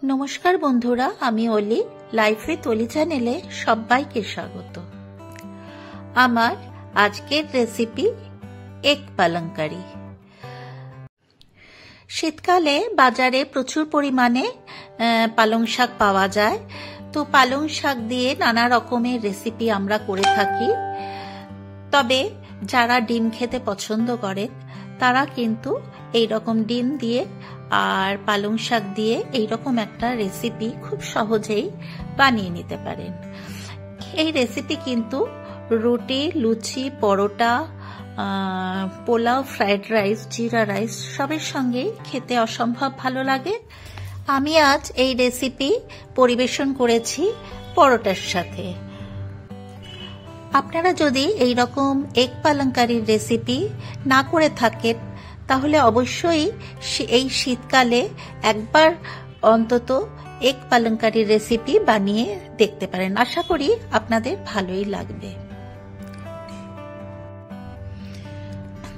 নমস্কার বন্ধুরা, আমি অলি। লাইফ উইথ অলি চ্যানেলে সবাইকে স্বাগত। আমার আজকের রেসিপি এগ পালংকারি। শীতকালে বাজারে প্রচুর পরিমাণে পালং শাক পাওয়া যায়, তো পালং শাক দিয়ে নানা রকমের রেসিপি আমরা করে থাকি। তবে যারা ডিম খেতে পছন্দ করেন তারা কিন্তু এই রকম ডিম দিয়ে আর পালং শাক দিয়ে এইরকম একটা রেসিপি খুব সহজেই বানিয়ে নিতে পারেন। এই রেসিপি কিন্তু রুটি, লুচি, পরোটা, পোলাও, ফ্রাইড রাইস, জিরা রাইস সবের সঙ্গেই খেতে অসম্ভব ভালো লাগে। আমি আজ এই রেসিপি পরিবেশন করেছি পরোটার সাথে। আপনারা যদি এই রকম এগ পালংকারির রেসিপি না করে থাকেন তাহলে অবশ্যই এই শীতকালে একবার অন্তত এগ পালংকারির রেসিপি বানিয়ে দেখতে পারেন। আশা করি আপনাদের ভালোই লাগবে।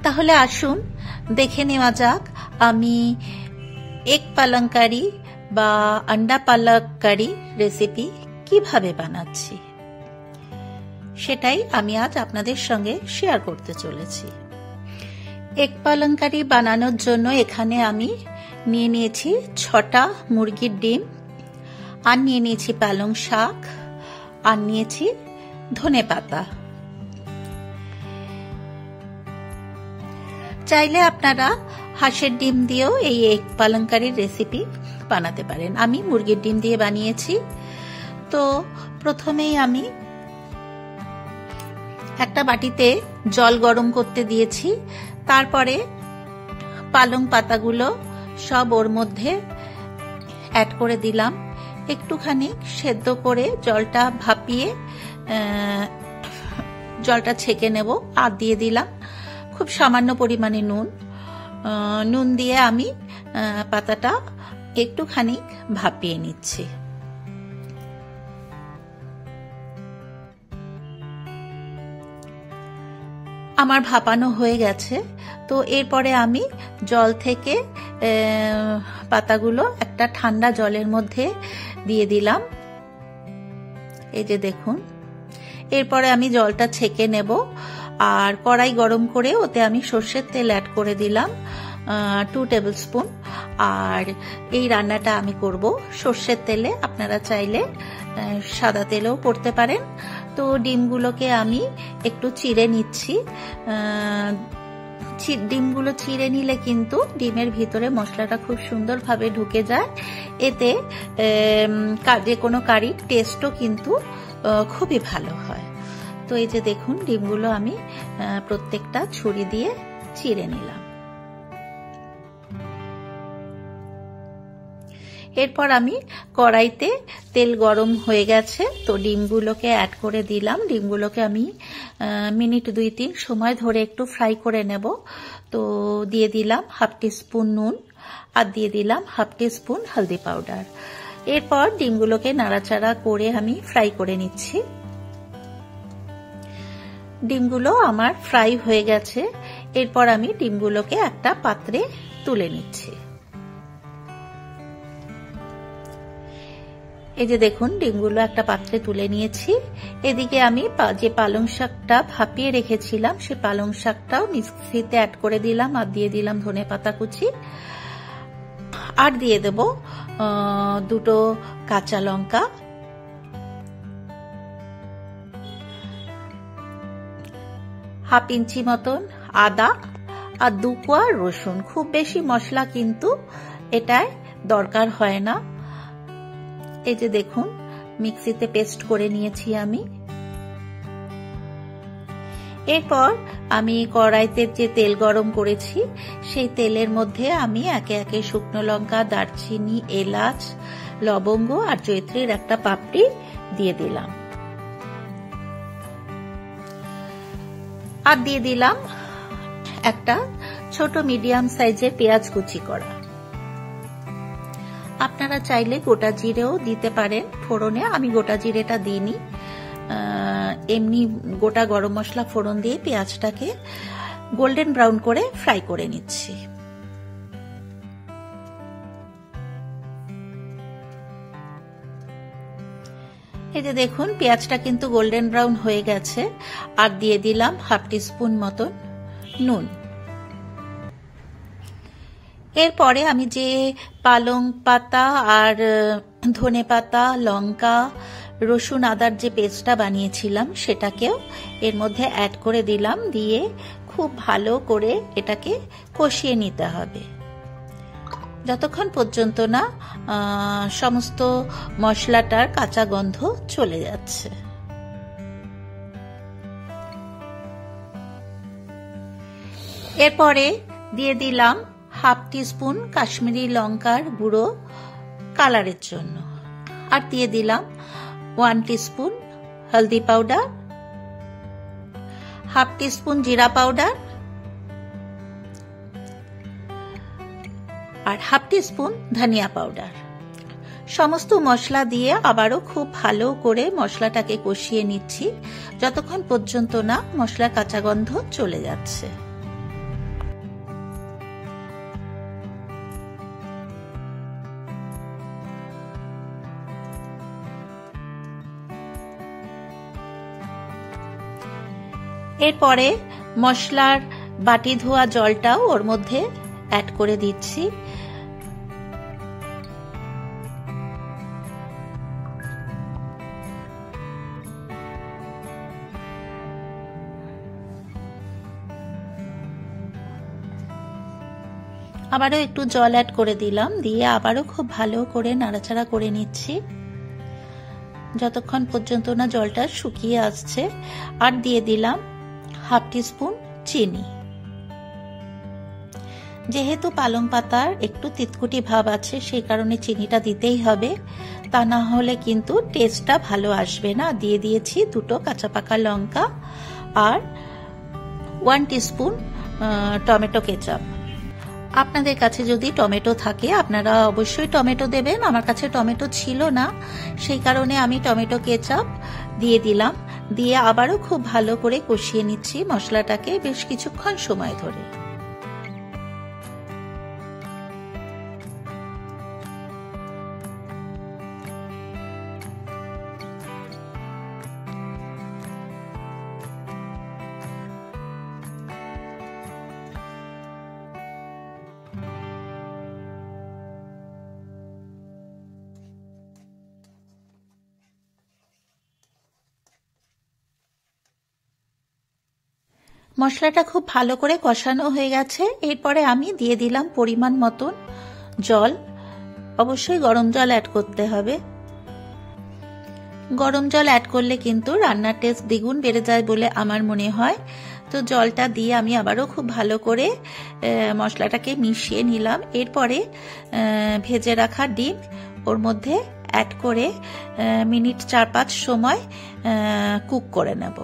তাহলে আসুন দেখে নেওয়া যাক আমি এগ পালংকারি বা আন্ডা পালংকারি রেসিপি কিভাবে বানাচ্ছি, সেটাই আমি আজ আপনাদের সঙ্গে শেয়ার করতে চলেছি। এগ পালংকারি বানানোর জন্য এখানে আমি নিয়ে নিয়েছি 6টা মুরগির ডিম, আর নিয়ে নিয়েছি পালং শাক, আর নিয়েছি ধনেপাতা। চাইলে আপনারা হাঁসের ডিম দিয়েও এই এগ পালংকারির রেসিপি বানাতে পারেন। আমি মুরগির ডিম দিয়ে বানিয়েছি। তো প্রথমেই আমি একটা বাটিতে জল গরম করতে দিয়েছি। তারপরে পালং পাতাগুলো সব ওর মধ্যে অ্যাড করে দিলাম। একটুখানি সেদ্ধ করে জলটা ভাপিয়ে জলটা ছেঁকে নেব। আর দিয়ে দিলাম খুব সামান্য পরিমাণে নুন দিয়ে আমি পাতাটা একটুখানি ভাপিয়ে নিচ্ছি। আমার ভাপানো হয়ে গেছে। তো এরপরে আমি জল থেকে পাতাগুলো একটা ঠান্ডা জলের মধ্যে দিয়ে দিলাম। এই যে দেখুন, এরপরে আমি জলটা ছেঁকে নেব। আর কড়াই গরম করে ওতে আমি সর্ষের তেল অ্যাড করে দিলাম 2 টেবিল স্পুন। আর এই রান্নাটা আমি করব সর্ষের তেলে, আপনারা চাইলে সাদা তেলেও করতে পারেন। তো ডিমগুলোকে আমি একটু চিড়ে নিচ্ছি। ডিমগুলো চিড়ে নিলে কিন্তু ডিমের ভিতরে মশলাটা খুব সুন্দরভাবে ঢুকে যায়। এতে যে কোনো কারির টেস্টও কিন্তু খুবই ভালো হয়। তো এই যে দেখুন, ডিমগুলো আমি প্রত্যেকটা ছুরি দিয়ে চিড়ে নিলাম। এরপর আমি কড়াইতে তেল গরম হয়ে গেছে, তো ডিমগুলোকে অ্যাড করে দিলাম। ডিমগুলোকে আমি মিনিট 2-3 সময় ধরে একটু ফ্রাই করে নেব। তো দিয়ে দিলাম 1/2 টিস্পুন নুন, আর দিয়ে দিলাম 1/2 টিস্পুন হলদি পাউডার। এরপর ডিমগুলোকে নাড়াচাড়া করে আমি ফ্রাই করে নিচ্ছি। ডিমগুলো আমার ফ্রাই হয়ে গেছে। এরপর আমি ডিমগুলোকে একটা পাত্রে তুলে নিচ্ছি। এই যে দেখুন, ডিমগুলো একটা পাত্রে তুলে নিয়েছি। এদিকে আমি যে পালং শাকটা ভাপিয়ে রেখেছিলাম সে পালং শাকটাও মিক্সিতে অ্যাড করে দিলাম, আর দিয়ে দিলাম ধনেপাতা কুচি, আর দিয়ে দেব 2টো কাঁচা লঙ্কা, হাফ ইঞ্চি মতন আদা, আর 2 কোয়া রসুন। খুব বেশি মশলা কিন্তু এটায় দরকার হয় না। এই যে দেখুন, মিক্সিতে পেস্ট করে নিয়েছি আমি। এরপর আমি কড়াইতে যে তেল গরম করেছি সেই তেলের মধ্যে আমি একে একে শুকনো লঙ্কা, দারচিনি, এলাচ, লবঙ্গ আর জয়িত্রীর একটা পাপড়ি দিয়ে দিলাম। আর দিয়ে দিলাম একটা ছোট মিডিয়াম সাইজের পেঁয়াজ কুচি করা। আপনারা চাইলে গোটা জিরেও দিতে পারেন ফোড়নে। আমি গোটা জিরেটা দিইনি, এমনি গোটা গরম মশলা ফোড়ন দিয়ে পেঁয়াজটাকে গোল্ডেন ব্রাউন করে ফ্রাই করে নিচ্ছি। এই যে দেখুন পেঁয়াজটা কিন্তু গোল্ডেন ব্রাউন হয়ে গেছে। আর দিয়ে দিলাম হাফ টিস্পুন মতন নুন। এরপরে আমি যে পালং পাতা আর ধনে পাতা, লঙ্কা, রসুন, আদার যে পেস্টটা বানিয়েছিলাম সেটাকেও এর মধ্যে অ্যাড করে দিলাম। দিয়ে খুব ভালো করে এটাকে কষিয়ে নিতে হবে যতক্ষণ পর্যন্ত না সমস্ত মশলাটার কাঁচা গন্ধ চলে যাচ্ছে। এরপরে দিয়ে দিলাম হাফ টিস্পুন কাশ্মীরি লঙ্কার গুঁড়ো কালারের জন্য। আর দিয়ে দিলাম 1 টিস্পুন হলদি পাউডার, হাফ টিস্পুন জিরা পাউডার আর হাফ টিস্পুন ধনিয়া পাউডার। সমস্ত মশলা দিয়ে আবারও খুব ভালো করে মশলাটাকে কষিয়ে নিচ্ছি যতক্ষণ পর্যন্ত না মশলার কাঁচা গন্ধ চলে যাচ্ছে। এরপরে মশলার বাটি ধোয়া জলটাও ওর মধ্যে অ্যাড করে দিচ্ছি। আবারও একটু জল অ্যাড করে দিলাম, দিয়ে আবারও খুব ভালো করে নাড়াচাড়া করে নিচ্ছি যতক্ষণ পর্যন্ত না জলটা শুকিয়ে আসছে। আর দিয়ে দিলাম হাফ টিস্পুন চিনি। যেহেতু পালং পাতার একটু তিতকুটি ভাব আছে সেই কারণে চিনিটা দিতেই হবে, তা না হলে কিন্তু টেস্টটা ভালো আসবে না। দিয়ে দিয়েছি 2টো কাঁচা পাকা লঙ্কা আর 1 টিস্পুন টমেটো কেচাপ। আপনাদের কাছে যদি টমেটো থাকে আপনারা অবশ্যই টমেটো দেবেন। আমার কাছে টমেটো ছিল না সেই কারণে আমি টমেটো কেচাপ দিয়ে দিলাম। দিয়ে আবারও খুব ভালো করে কষিয়ে নিচ্ছি মশলাটাকে বেশ কিছুক্ষণ সময় ধরে। মশলাটা খুব ভালো করে কষানো হয়ে গেছে। এরপরে আমি দিয়ে দিলাম পরিমাণ মতন জল। অবশ্যই গরম জল অ্যাড করতে হবে। গরম জল অ্যাড করলে কিন্তু রান্নার টেস্ট দ্বিগুণ বেড়ে যায় বলে আমার মনে হয়। তো জলটা দিয়ে আমি আবারও খুব ভালো করে মশলাটাকে মিশিয়ে নিলাম। এরপরে ভেজে রাখা ডিম ওর মধ্যে অ্যাড করে মিনিট 4-5 সময় কুক করে নেব।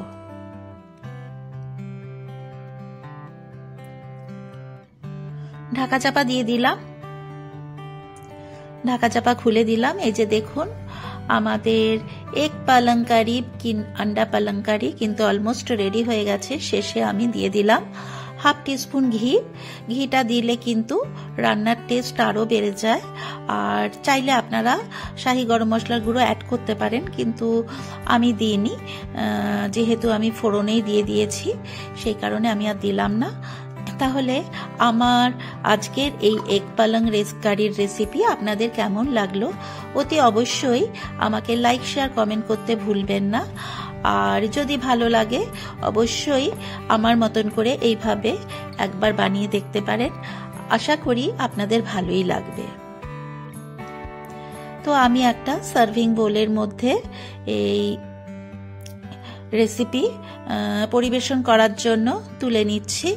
ঢাকা চাপা দিয়ে দিলাম। ঢাকা চাপা খুলে দিলাম। এই যে দেখুন আমাদের এক পালং কারি আন্ডা পালং কারি কিন্তু অলমোস্ট রেডি হয়ে গেছে। শেষে আমি দিয়ে দিলাম হাফ টিস্পুন ঘি। ঘিটা দিলে কিন্তু রান্নার টেস্ট আরও বেড়ে যায়। আর চাইলে আপনারা শাহি গরম মশলার গুঁড়ো অ্যাড করতে পারেন, কিন্তু আমি দিইনি, যেহেতু আমি ফোড়নেই দিয়ে দিয়েছি সেই কারণে আমি আর দিলাম না। তাহলে আমার আজকের এই এগ পালং কারির রেসিপি আপনাদের কেমন লাগলো অতি অবশ্যই আমাকে লাইক, শেয়ার, কমেন্ট করতে ভুলবেন না। আর যদি ভালো লাগে অবশ্যই আমার মতন করে এইভাবে একবার বানিয়ে দেখতে পারেন। আশা করি আপনাদের ভালোই লাগবে। তো আমি একটা সার্ভিং বোলের মধ্যে এই রেসিপি পরিবেশন করার জন্য তুলে নিচ্ছি।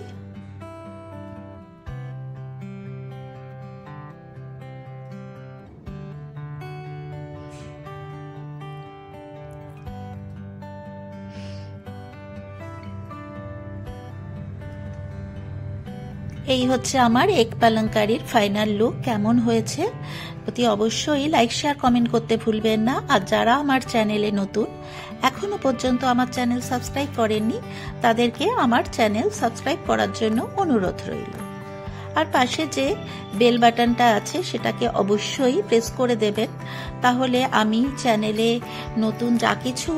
এই হচ্ছে আমার এগ পালং কারির ফাইনাল লুক। কেমন হয়েছে অতি অবশ্যই লাইক, শেয়ার, কমেন্ট করতে ভুলবেন না। আর যারা আমার চ্যানেলে নতুন, এখনো পর্যন্ত আমার চ্যানেল সাবস্ক্রাইব করেননি, তাদেরকে আমার চ্যানেল সাবস্ক্রাইব করার জন্য অনুরোধ রইল। আর পাশে যে বেল বাটনটা আছে সেটাকে অবশ্যই প্রেস করে দেবেন, তাহলে আমি চ্যানেলে নতুন যা কিছু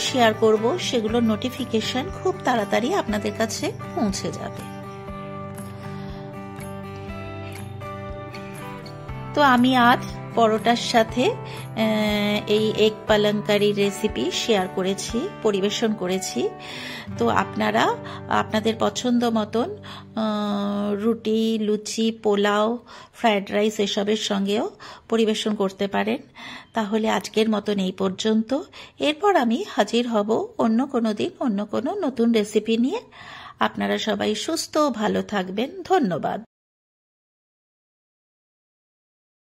শেয়ার করব সেগুলোর নোটিফিকেশন খুব তাড়াতাড়ি আপনাদের কাছে পৌঁছে যাবে। তো আমি আজ পরোটার সাথে এই এগ পালঙ্কারি রেসিপি শেয়ার করেছি, পরিবেশন করেছি। তো আপনারা আপনাদের পছন্দ মতন রুটি, লুচি, পোলাও, ফ্রায়েড রাইস এসবের সঙ্গেও পরিবেশন করতে পারেন। তাহলে আজকের মতন এই পর্যন্ত। এরপর আমি হাজির হব অন্য কোনো দিন অন্য কোনো নতুন রেসিপি নিয়ে। আপনারা সবাই সুস্থ ও ভালো থাকবেন। ধন্যবাদ।